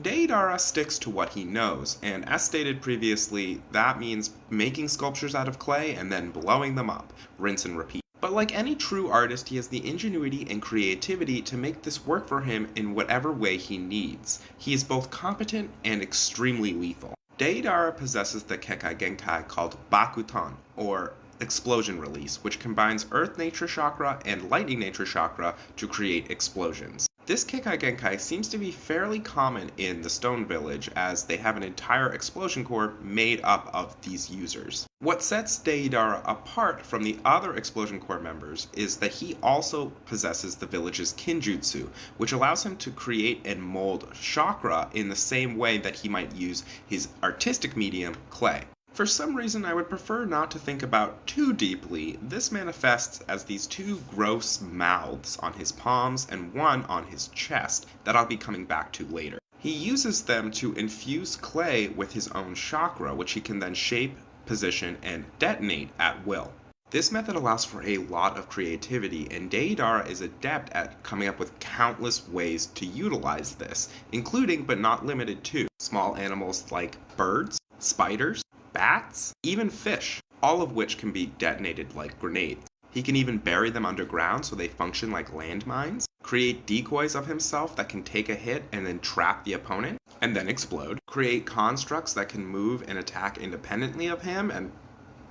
Deidara sticks to what he knows, and as stated previously, that means making sculptures out of clay and then blowing them up, rinse and repeat. But like any true artist, he has the ingenuity and creativity to make this work for him in whatever way he needs. He is both competent and extremely lethal. Deidara possesses the Kekai Genkai called Bakuton, or Explosion Release, which combines Earth Nature Chakra and Lightning Nature Chakra to create explosions. This Kekai Genkai seems to be fairly common in the Stone Village, as they have an entire explosion core made up of these users. What sets Deidara apart from the other explosion core members is that he also possesses the village's Kinjutsu, which allows him to create and mold chakra in the same way that he might use his artistic medium, clay. For some reason I would prefer not to think about too deeply, this manifests as these two gross mouths on his palms and one on his chest that I'll be coming back to later. He uses them to infuse clay with his own chakra, which he can then shape, position, and detonate at will. This method allows for a lot of creativity, and Deidara is adept at coming up with countless ways to utilize this, including but not limited to small animals like birds, spiders, bats, even fish, all of which can be detonated like grenades. He can even bury them underground so they function like landmines, create decoys of himself that can take a hit and then trap the opponent, and then explode, create constructs that can move and attack independently of him and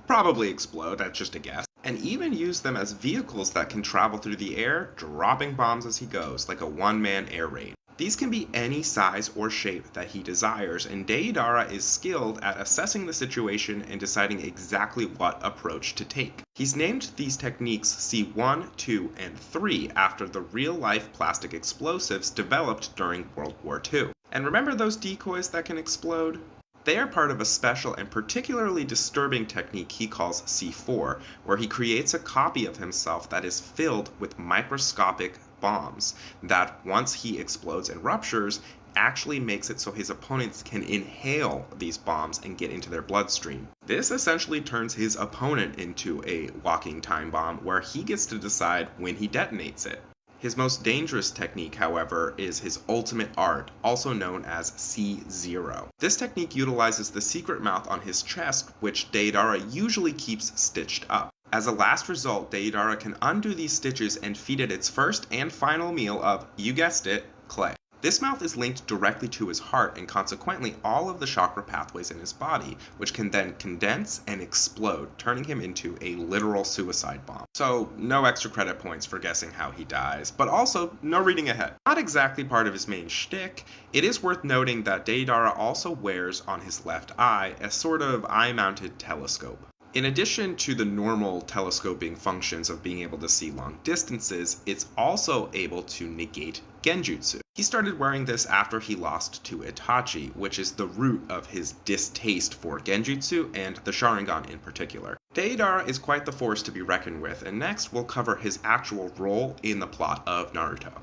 probably explode, that's just a guess, and even use them as vehicles that can travel through the air, dropping bombs as he goes, like a one-man air raid. These can be any size or shape that he desires, and Deidara is skilled at assessing the situation and deciding exactly what approach to take. He's named these techniques C1, 2, and 3 after the real-life plastic explosives developed during World War II. And remember those decoys that can explode? They are part of a special and particularly disturbing technique he calls C4, where he creates a copy of himself that is filled with microscopic bombs that, once he explodes and ruptures, actually makes it so his opponents can inhale these bombs and get into their bloodstream. This essentially turns his opponent into a walking time bomb where he gets to decide when he detonates it. His most dangerous technique, however, is his ultimate art, also known as C0. This technique utilizes the secret mouth on his chest, which Deidara usually keeps stitched up. As a last result, Deidara can undo these stitches and feed it its first and final meal of, you guessed it, clay. This mouth is linked directly to his heart and consequently all of the chakra pathways in his body, which can then condense and explode, turning him into a literal suicide bomb. So, no extra credit points for guessing how he dies, but also no reading ahead. Not exactly part of his main shtick, it is worth noting that Deidara also wears on his left eye a sort of eye-mounted telescope. In addition to the normal telescoping functions of being able to see long distances, it's also able to negate genjutsu. He started wearing this after he lost to Itachi, which is the root of his distaste for genjutsu and the Sharingan in particular. Deidara is quite the force to be reckoned with, and next we'll cover his actual role in the plot of Naruto.